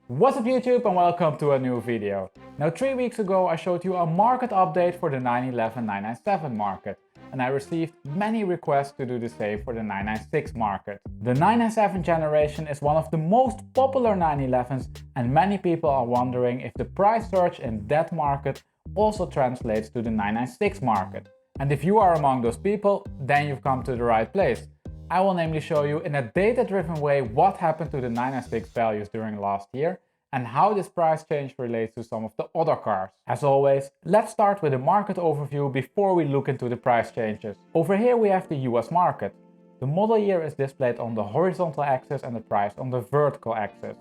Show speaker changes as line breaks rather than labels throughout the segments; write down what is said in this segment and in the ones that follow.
What's up YouTube and welcome to a new video. Now 3 weeks ago I showed you a market update for the 911 997 market and I received many requests to do the same for the 996 market. The 997 generation is one of the most popular 911s and many people are wondering if the price surge in that market also translates to the 996 market. And if you are among those people, then you've come to the right place. I will namely show you in a data-driven way what happened to the 996 values during last year and how this price change relates to some of the other cars. As always, let's start with a market overview before we look into the price changes. Over here we have the US market. The model year is displayed on the horizontal axis and the price on the vertical axis.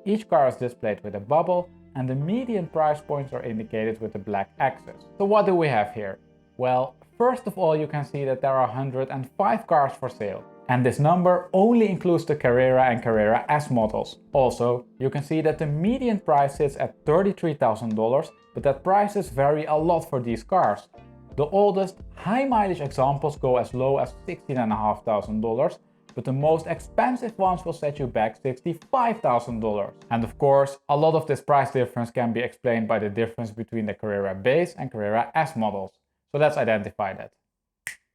Each car is displayed with a bubble and the median price points are indicated with the black axis. So what do we have here? Well, first of all you can see that there are 105 cars for sale. And this number only includes the Carrera and Carrera S models. Also, you can see that the median price sits at $33,000, but that prices vary a lot for these cars. The oldest, high mileage examples go as low as $16,500, but the most expensive ones will set you back $65,000. And of course, a lot of this price difference can be explained by the difference between the Carrera base and Carrera S models. So let's identify that.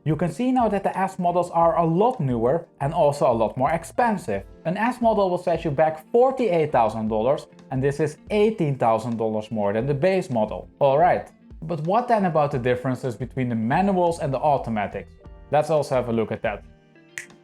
You can see now that the S models are a lot newer and also a lot more expensive. An S model will set you back $48,000 and this is $18,000 more than the base model. Alright, but what then about the differences between the manuals and the automatics? Let's also have a look at that.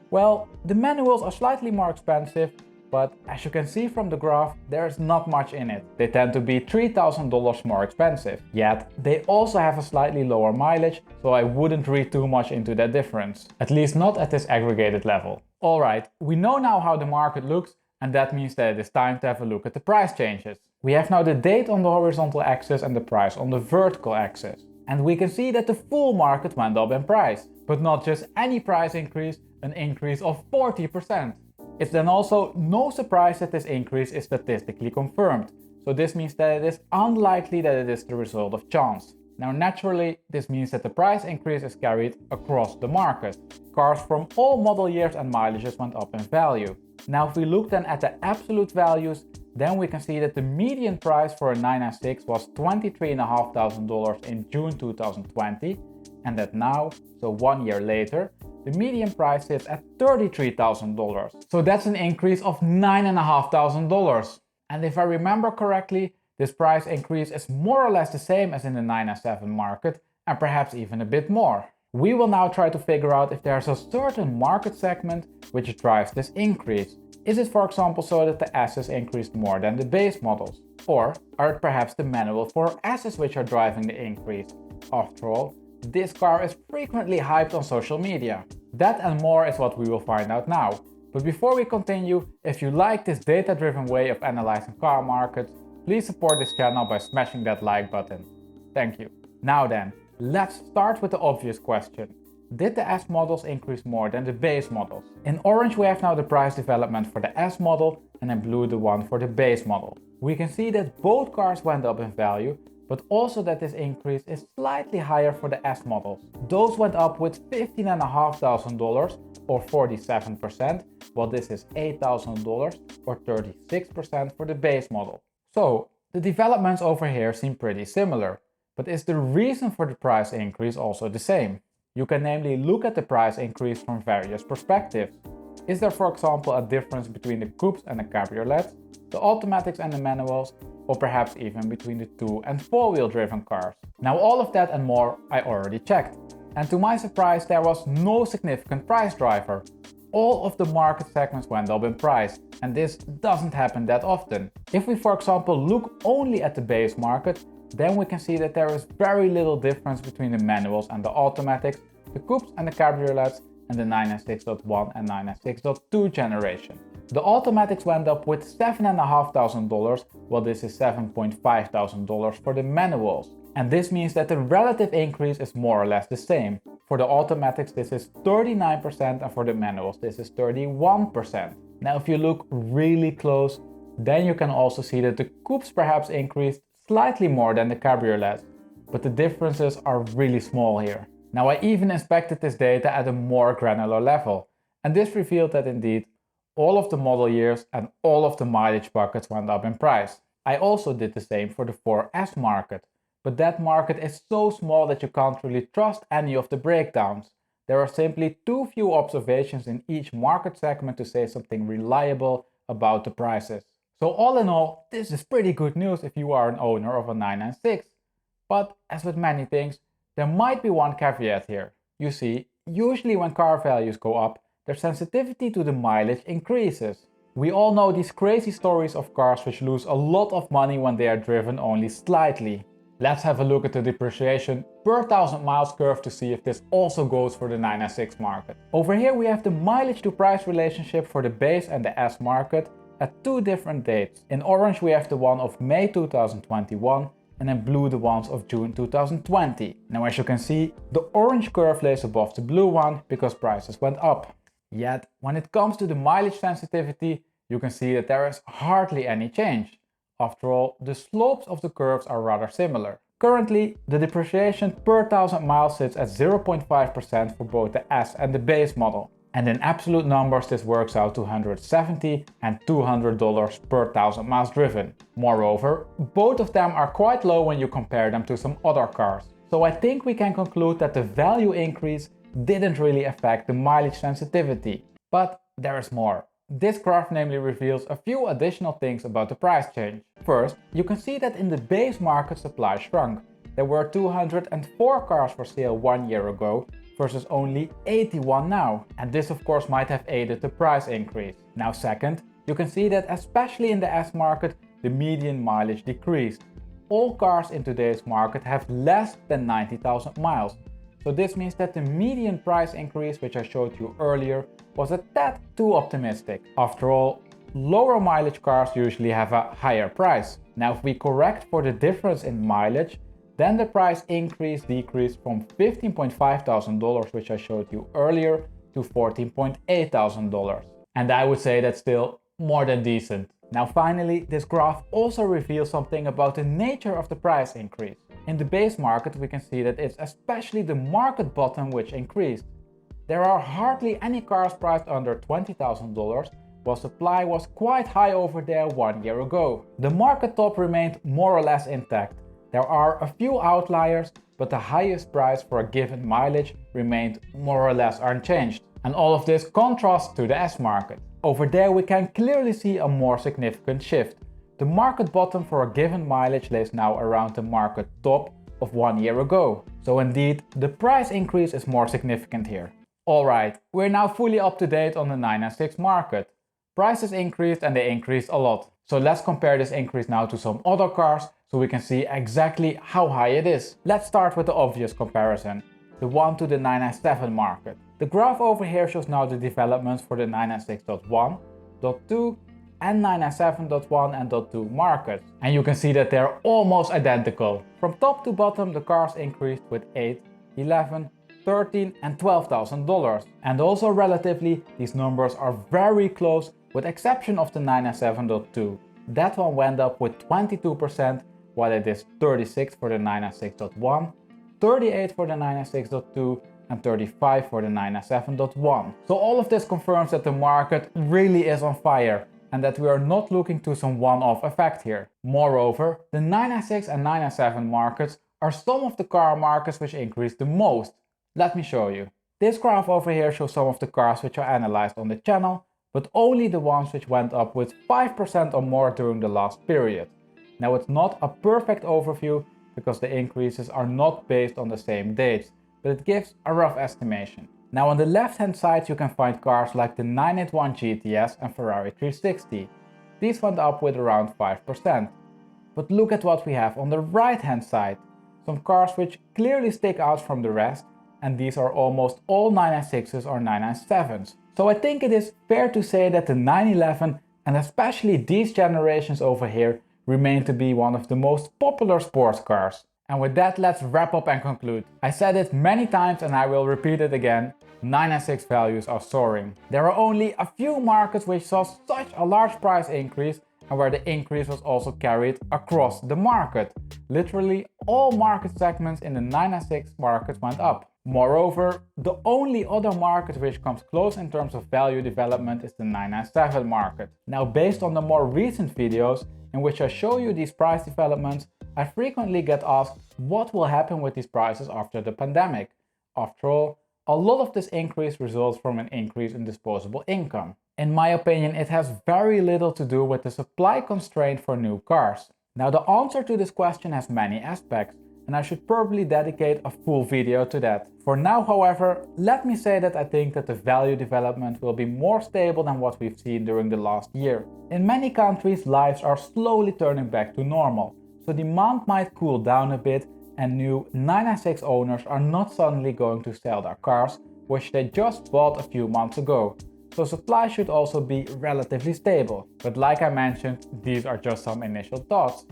Well, the manuals are slightly more expensive, but as you can see from the graph, there is not much in it. They tend to be $3,000 more expensive. Yet, they also have a slightly lower mileage, so I wouldn't read too much into that difference. At least not at this aggregated level. Alright, we know now how the market looks, and that means that it is time to have a look at the price changes. We have now the date on the horizontal axis and the price on the vertical axis. And we can see that the full market went up in price. But not just any price increase, an increase of 40%. It's then also no surprise that this increase is statistically confirmed, so this means that it is unlikely that it is the result of chance. Now naturally, this means that the price increase is carried across the market. Cars from all model years and mileages went up in value. Now if we look then at the absolute values, then we can see that the median price for a 996 was $23,500 in June 2020, and that now, so 1 year later, the median price sits at $33,000. So that's an increase of $9,500. And if I remember correctly, this price increase is more or less the same as in the 997 market and perhaps even a bit more. We will now try to figure out if there's a certain market segment which drives this increase. Is it for example so that the S's increased more than the base models? Or are it perhaps the manual 4S's which are driving the increase? After all, this car is frequently hyped on social media. That and more is what we will find out now. But before we continue, if you like this data-driven way of analyzing car markets, please support this channel by smashing that like button. Thank you. Now then, let's start with the obvious question. Did the S models increase more than the base models? In orange we have now the price development for the S model and in blue the one for the base model. We can see that both cars went up in value, but also that this increase is slightly higher for the S models. Those went up with $15,500 or 47%, while this is $8,000 or 36% for the base model. So, the developments over here seem pretty similar, but is the reason for the price increase also the same? You can namely look at the price increase from various perspectives. Is there for example a difference between the coupes and the cabriolets, the automatics and the manuals, or perhaps even between the 2- and 4-wheel driven cars? Now all of that and more I already checked. And to my surprise there was no significant price driver. All of the market segments went up in price, and this doesn't happen that often. If we for example look only at the base market, then we can see that there is very little difference between the manuals and the automatics, the coupes and the cabriolets, and the 996.1 and 996.2 generation. The automatics went up with $7,500, while this is $7,500 for the manuals. And this means that the relative increase is more or less the same. For the automatics this is 39% and for the manuals this is 31%. Now if you look really close, then you can also see that the coupes perhaps increased slightly more than the cabriolets, but the differences are really small here. Now I even inspected this data at a more granular level, and this revealed that indeed all of the model years and all of the mileage buckets went up in price. I also did the same for the 4S market, but that market is so small that you can't really trust any of the breakdowns. There are simply too few observations in each market segment to say something reliable about the prices. So all in all, this is pretty good news if you are an owner of a 996. But as with many things, there might be one caveat here. You see, usually when car values go up, their sensitivity to the mileage increases. We all know these crazy stories of cars which lose a lot of money when they are driven only slightly. Let's have a look at the depreciation per 1000 miles curve to see if this also goes for the 996 market. Over here we have the mileage to price relationship for the base and the S market at two different dates. In orange we have the one of May 2021 and in blue the ones of June 2020. Now as you can see, the orange curve lays above the blue one because prices went up. Yet when it comes to the mileage sensitivity, you can see that there is hardly any change. After all, the slopes of the curves are rather similar. Currently, the depreciation per 1000 miles sits at 0.5% for both the S and the base model. And in absolute numbers this works out to $170 and $200 per 1000 miles driven. Moreover, both of them are quite low when you compare them to some other cars. So I think we can conclude that the value increase didn't really affect the mileage sensitivity. But there is more. This graph namely reveals a few additional things about the price change. First, you can see that in the base market supply shrunk. There were 204 cars for sale 1 year ago versus only 81 now. And this of course might have aided the price increase. Now second, you can see that especially in the S market, the median mileage decreased. All cars in today's market have less than 90,000 miles. So this means that the median price increase, which I showed you earlier, was a tad too optimistic. After all, lower mileage cars usually have a higher price. Now if we correct for the difference in mileage, then the price increase decreased from $15,500, which I showed you earlier, to $14,800. And I would say that's still more than decent. Now finally, this graph also reveals something about the nature of the price increase. In the base market we can see that it's especially the market bottom which increased. There are hardly any cars priced under $20,000, while supply was quite high over there 1 year ago. The market top remained more or less intact. There are a few outliers, but the highest price for a given mileage remained more or less unchanged. And all of this contrasts to the S market. Over there we can clearly see a more significant shift. The market bottom for a given mileage lays now around the market top of 1 year ago. So indeed, the price increase is more significant here. Alright, we're now fully up to date on the 996 market. Prices increased and they increased a lot. So let's compare this increase now to some other cars so we can see exactly how high it is. Let's start with the obvious comparison, the one to the 997 market. The graph over here shows now the developments for the 996.1, .2 and 997.1 and .2 markets. And you can see that they're almost identical. From top to bottom the cars increased with $8, $11, $13 and $12,000. And also relatively these numbers are very close with exception of the 997.2. That one went up with 22% while it is 36 for the 996.1, 38 for the 996.2 and 35 for the 997.1. So all of this confirms that the market really is on fire and that we are not looking to some one-off effect here. Moreover, the 996 and 997 markets are some of the car markets which increased the most. Let me show you. This graph over here shows some of the cars which are analyzed on the channel, but only the ones which went up with 5% or more during the last period. Now it's not a perfect overview because the increases are not based on the same dates, but it gives a rough estimation. Now on the left hand side you can find cars like the 981 GTS and Ferrari 360. These went up with around 5%. But look at what we have on the right hand side. Some cars which clearly stick out from the rest, and these are almost all 996s or 997s. So I think it is fair to say that the 911 and especially these generations over here remain to be one of the most popular sports cars. And with that, let's wrap up and conclude. I said it many times and I will repeat it again. 996 values are soaring. There are only a few markets which saw such a large price increase and where the increase was also carried across the market. Literally all market segments in the 996 market went up. Moreover, the only other market which comes close in terms of value development is the 997 market. Now, based on the more recent videos in which I show you these price developments, I frequently get asked what will happen with these prices after the pandemic. After all, a lot of this increase results from an increase in disposable income. In my opinion, it has very little to do with the supply constraint for new cars. Now, the answer to this question has many aspects, and I should probably dedicate a full video to that. For now, however, let me say that I think that the value development will be more stable than what we've seen during the last year. In many countries, lives are slowly turning back to normal, so demand might cool down a bit and new 996 owners are not suddenly going to sell their cars, which they just bought a few months ago. So supply should also be relatively stable. But like I mentioned, these are just some initial thoughts.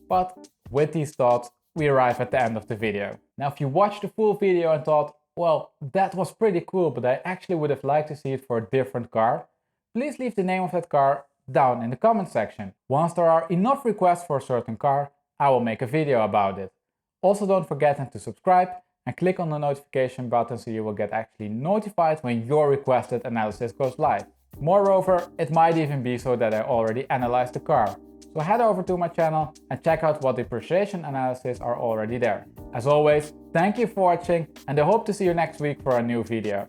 But with these thoughts, we arrive at the end of the video. Now, if you watched the full video and thought, well, that was pretty cool, but I actually would have liked to see it for a different car, please leave the name of that car down in the comment section. Once there are enough requests for a certain car, I will make a video about it. Also, don't forget to subscribe and click on the notification button so you will get actually notified when your requested analysis goes live. Moreover, it might even be so that I already analyzed the car. So head over to my channel and check out what depreciation analysis are already there. As always, thank you for watching and I hope to see you next week for a new video.